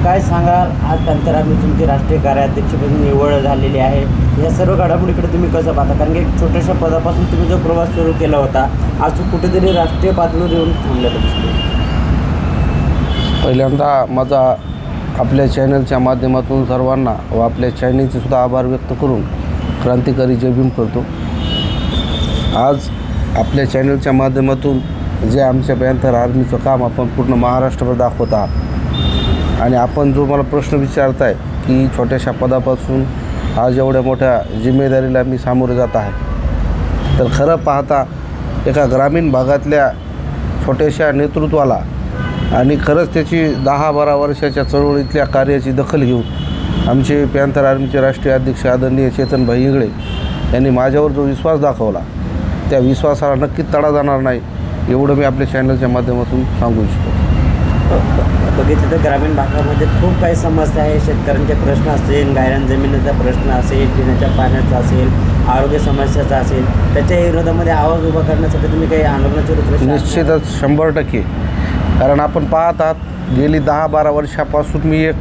काय सांगाल, आज पॅन्थर तुमची राष्ट्रीय कार्याध्यक्षपदी निवड झालेली आहे. या सर्व घडामोडीकडे तुम्ही कसं पाहता? कारण की एक छोट्याशा पदापासून तुम्ही जो प्रवास सुरू केला होता, आज तो कुठेतरी राष्ट्रीय पातळीवर येऊन थांबलेला दिसतो. पहिल्यांदा माझा आपल्या चॅनलच्या माध्यमातून सर्वांना व आपल्या चॅनलचे सुद्धा आभार व्यक्त करून क्रांतिकारी जय भीम करतो. आज आपल्या चॅनलच्या माध्यमातून जे आमच्या पॅन्थर आर्मीचं काम आपण पूर्ण महाराष्ट्रावर दाखवत आहात आणि आपण जो मला प्रश्न विचारताय की छोट्याशा पदापासून आज एवढ्या मोठ्या जिम्मेदारीला मी सामोरे जात आहे, तर खरं पाहता एका ग्रामीण भागातल्या छोट्याशा नेतृत्वाला आणि खरंच त्याची 10-12 वर्षाच्या चळवळीतल्या कार्याची दखल घेऊन आमचे पॅन्थर आर्मीचे राष्ट्रीय अध्यक्ष आदरणीय चेतनभाई इंगळे यांनी माझ्यावर जो विश्वास दाखवला, त्या विश्वासाला नक्कीच तडा जाणार नाही एवढं मी आपल्या चॅनलच्या माध्यमातून सांगू इच्छितो. बघितलं तर ग्रामीण भागामध्ये खूप काही समस्या आहे. शेतकऱ्यांचे प्रश्न असेल, गायरान जमिनीचा प्रश्न असेल, पिण्याच्या पाण्याचा असेल, आरोग्य समस्याचा असेल, त्याच्या विरोधामध्ये आवाज उभा करण्यासाठी तुम्ही काही आंदोलनाचे रूप? निश्चितच 100%. कारण आपण पाहत आहात गेली 10-12 वर्षापासून मी एक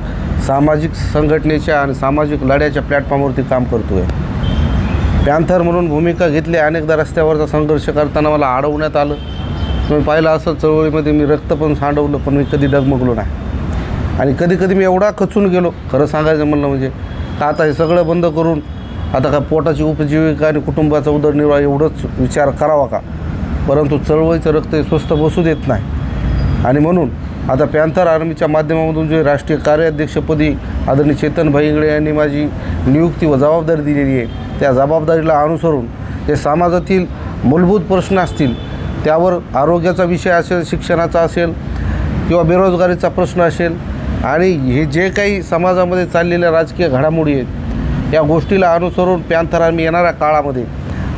सामाजिक संघटनेच्या आणि सामाजिक लढ्याच्या प्लॅटफॉर्मवरती काम करतो आहे. पॅन्थर म्हणून भूमिका घेतली. अनेकदा रस्त्यावरचा संघर्ष करताना मला अडवण्यात आलं. तुम्ही पाहिलं असं चळवळीमध्ये मी रक्त पण सांडवलं, पण मी कधी डगमगलो नाही. आणि कधी मी एवढा खचून गेलो, खरं सांगायचं म्हणलं म्हणजे, का आता हे सगळं बंद करून आता का पोटाची उपजीविका आणि कुटुंबाचा उदरनिर्वाह एवढंच विचार करावा का? परंतु चळवळीचं रक्त हे स्वस्त बसू देत नाही. आणि म्हणून आता पॅन्थर आर्मीच्या माध्यमामधून जे राष्ट्रीय कार्याध्यक्षपदी आदरणीय चेतनभाई इंगळे यांनी माझी नियुक्ती व जबाबदारी दिलेली आहे, त्या जबाबदारीला अनुसरून जे समाजातील मूलभूत प्रश्न असतील, त्यावर आरोग्याचा विषय असेल, शिक्षणाचा असेल किंवा बेरोजगारीचा प्रश्न असेल आणि हे जे काही समाजामध्ये चाललेल्या राजकीय घडामोडी आहेत, या गोष्टीला अनुसरून पॅन्थर आर्मी येणाऱ्या काळामध्ये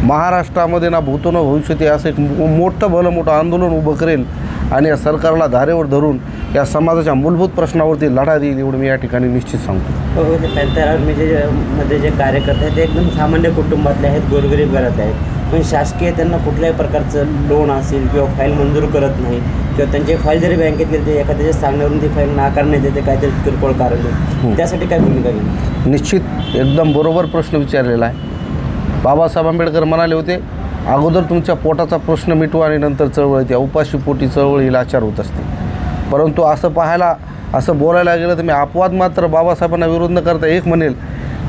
महाराष्ट्रामध्ये ना भूतो न भविष्यती असं एक मोठं आंदोलन उभं करेल आणि या सरकारला धारेवर धरून या समाजाच्या मूलभूत प्रश्नावरती लढा देईल एवढं मी या ठिकाणी निश्चित सांगतो. पॅन्थर आर्मीचे मध्ये जे कार्यकर्ते आहेत ते एकदम सामान्य कुटुंबातले आहेत, गोरगरीब घरात आहेत, पण शासकीय त्यांना कुठल्याही प्रकारचं लोन असेल किंवा फाईल मंजूर करत नाही किंवा त्यांची फाईल जरी बँकेत गेली तर एखाद्याच्या सांगण्यावरून ती फाईल नाकारण्यात येते, काहीतरी किरकोळ कारण आहे. त्यासाठी काय भूमिका घेणार? निश्चित एकदम बरोबर प्रश्न विचारलेला आहे. बाबासाहेब आंबेडकर म्हणाले होते, अगोदर तुमच्या पोटाचा प्रश्न मिटवा आणि नंतर चळवळीत या. उपाशी पोटी चळवळी लाचार होत असते. परंतु असं बोलायला गेलं तर मी अपवाद मात्र बाबासाहेबांना विरोध न करता एक म्हणेल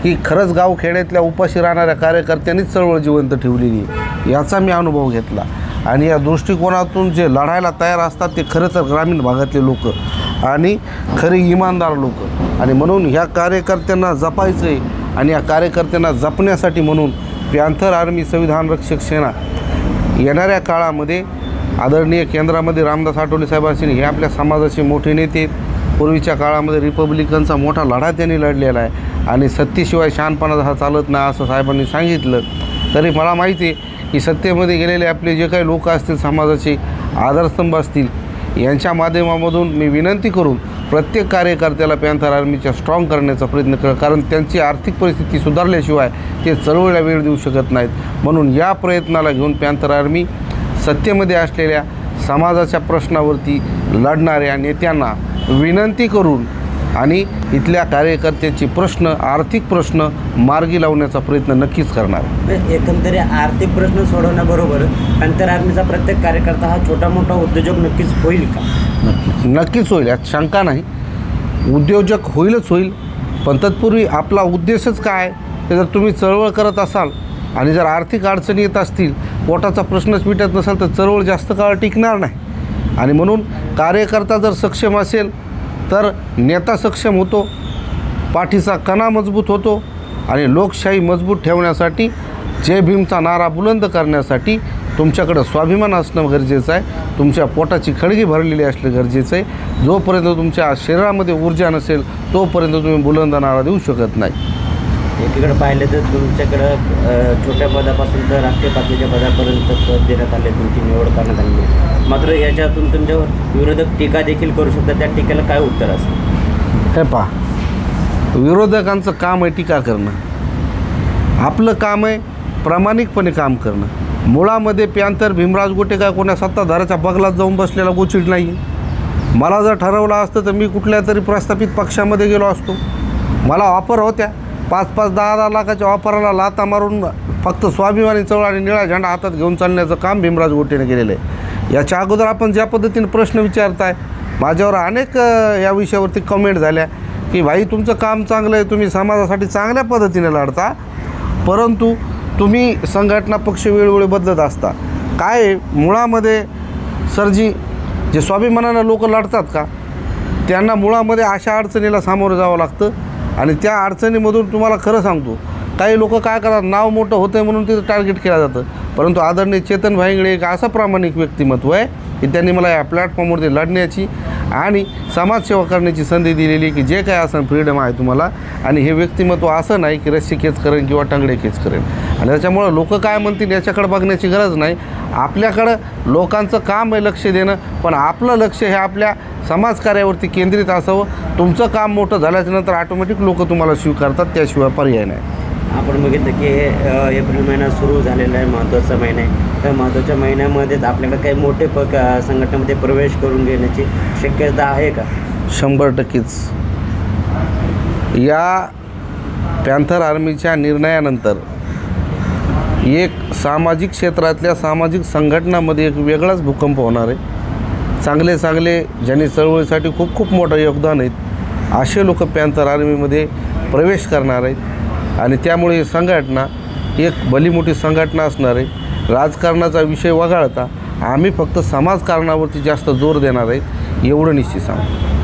की खरंच गावखेड्यातल्या उपाशी राहणाऱ्या कार्यकर्त्यांनीच चळवळ जिवंत ठेवलेली आहे, याचा मी अनुभव घेतला. आणि या दृष्टिकोनातून जे लढायला तयार असतात ते खरं तर ग्रामीण भागातले लोक आणि खरे इमानदार लोक. आणि म्हणून ह्या कार्यकर्त्यांना जपायचं आहे आणि या कार्यकर्त्यांना जपण्यासाठी म्हणून पॅन्थर आर्मी संविधान रक्षक सेना येणाऱ्या काळामध्ये आदरणीय केंद्रामध्ये रामदास आठवले साहेब असतील, हे आपल्या समाजाचे मोठे नेते. पूर्वीच्या काळामध्ये रिपब्लिकनचा मोठा लढा त्यांनी लढलेला आहे आणि सत्तेशिवाय शहाणपणा हा चालत नाही असं साहेबांनी सांगितलं. तरी मला माहिती आहे की सत्तेमध्ये गेलेले आपले जे काही लोक असतील, समाजाचे आधारस्तंभ असतील, यांच्या माध्यमामधून मी विनंती करून प्रत्येक कार्यकर्त्याला पॅन्थर आर्मीच्या स्ट्रॉंग करण्याचा प्रयत्न कर, कारण त्यांची आर्थिक परिस्थिती सुधारल्याशिवाय ते चळवळीला वेळ देऊ शकत नाहीत. म्हणून या प्रयत्नाला घेऊन पॅन्थर आर्मी सत्तेमध्ये असलेल्या समाजाच्या प्रश्नावरती लढणाऱ्या नेत्यांना विनंती करून आणि इथल्या कार्यकर्त्याचे प्रश्न, आर्थिक प्रश्न मार्गी लावण्याचा प्रयत्न नक्कीच करणार. एकंदरीत आर्थिक प्रश्न सोडवण्याबरोबर पॅन्थर आर्मीचा प्रत्येक कार्यकर्ता हा छोटा मोठा उद्योजक नक्कीच होईल का? नक्कीच होईल, यात शंका नाही. उद्योजक होईलच होईल, पण तत्पूर्वी आपला उद्देशच काय ते जर तुम्ही चळवळ करत असाल आणि जर आर्थिक अडचणी येत असतील, पोटाचा प्रश्नच मिटत नसेल, तर चळवळ जास्त काळ टिकणार नाही. आणि म्हणून कार्यकर्ता जर सक्षम असेल तर नेता सक्षम होतो, पाठीचा कणा मजबूत होतो आणि लोकशाही मजबूत ठेवण्यासाठी, जय भीमचा नारा बुलंद करण्यासाठी तुमच्याकडं स्वाभिमान असणं गरजेचं आहे. तुमच्या पोटाची खळगी भरलेली असणं गरजेचं आहे. जोपर्यंत तुमच्या शरीरामध्ये ऊर्जा नसेल तोपर्यंत तुम्ही बुलंद नारा देऊ शकत नाही. एकीकडे पाहिलं तर तुमच्याकडं छोट्या पदापासून तर राष्ट्रीय पातळीच्या पदापर्यंत पद देण्यात आले, तुमची निवड करण्यात आली. मात्र याच्यातून तुमच्यावर विरोधक टीका देखील करू शकतात. त्या टीकेला काय उत्तर असेल? हे पहा, विरोधकांचं काम आहे टीका करणं, आपलं काम आहे प्रामाणिकपणे काम करणं. मुळामध्ये पॅन्थर भीमराज गोटे काय कोणा सत्ताधाराच्या बगलात जाऊन बसलेला गोचिड नाही. मला जर ठरवलं असतं तर मी कुठल्या तरी प्रस्थापित पक्षामध्ये गेलो असतो. मला ऑफर होत्या 5-5, 10-10 लाखाच्या ऑफरला लाथा मारून फक्त स्वाभिमानी चळवळ आणि निळा झेंडा हातात घेऊन चालण्याचं काम भीमराज गोटेने केलेलं आहे. याच्या अगोदर आपण ज्या पद्धतीने प्रश्न विचारताय, माझ्यावर अनेक या विषयावरती कमेंट झाल्या की भाई तुमचं काम चांगलं आहे, तुम्ही समाजासाठी चांगल्या पद्धतीने लढता, परंतु तुम्ही संघटना पक्ष वेळोवेळी बदलत असता. काय मुळामध्ये सरजी जे स्वाभिमानानं लोक लढतात का, त्यांना मुळामध्ये अशा अडचणीला सामोरं जावं लागतं. आणि त्या अडचणीमधून तुम्हाला खरं सांगतो, काही लोक काय करतात, नाव मोठं होतं आहे म्हणून तिथं टार्गेट केलं जातं. परंतु आदरणीय चेतन भाईंगळे एक असं प्रामाणिक व्यक्तिमत्व आहे की त्यांनी मला या प्लॅटफॉर्मवरती लढण्याची आणि समाजसेवा करण्याची संधी दिलेली की जे काय असं फ्रीडम आहे तुम्हाला. आणि हे व्यक्तिमत्व असं नाही की रस्सी खेच करेन किंवा टांगडे खेच करेन. आणि त्याच्यामुळं लोक काय म्हणतील याच्याकडे बघण्याची गरज नाही. आपल्याकडं लोकांचं काम आहे लक्ष देणं, पण आपलं लक्ष हे आपल्या समाजकार्यावरती केंद्रित असावं. तुमचं काम मोठं झाल्याच्यानंतर ऑटोमॅटिक लोक तुम्हाला स्वीकारतात, त्याशिवाय पर्याय नाही. आपण बघितलं की एप्रिल महिना सुरू झालेला आहे, महत्त्वाचा महिना आहे. त्या महत्त्वाच्या महिन्यामध्येच आपल्याकडे काही मोठे संघटनेमध्ये प्रवेश करून घेण्याची शक्यता आहे का? 100%च. या पॅन्थर आर्मीच्या निर्णयानंतर एक सामाजिक क्षेत्रातल्या सामाजिक संघटनामध्ये एक वेगळाच भूकंप होणार आहे. चांगले चांगले ज्यांनी चळवळीसाठी खूप खूप मोठं योगदान आहेत असे लोक पॅन्थर आर्मीमध्ये प्रवेश करणार आहेत. आणि त्यामुळे संघटना एक भली मोठी संघटना असणार आहे. राजकारणाचा विषय वगळता आम्ही फक्त समाजकारणावरती जास्त जोर देणार आहे, एवढं निश्चित सांगतो.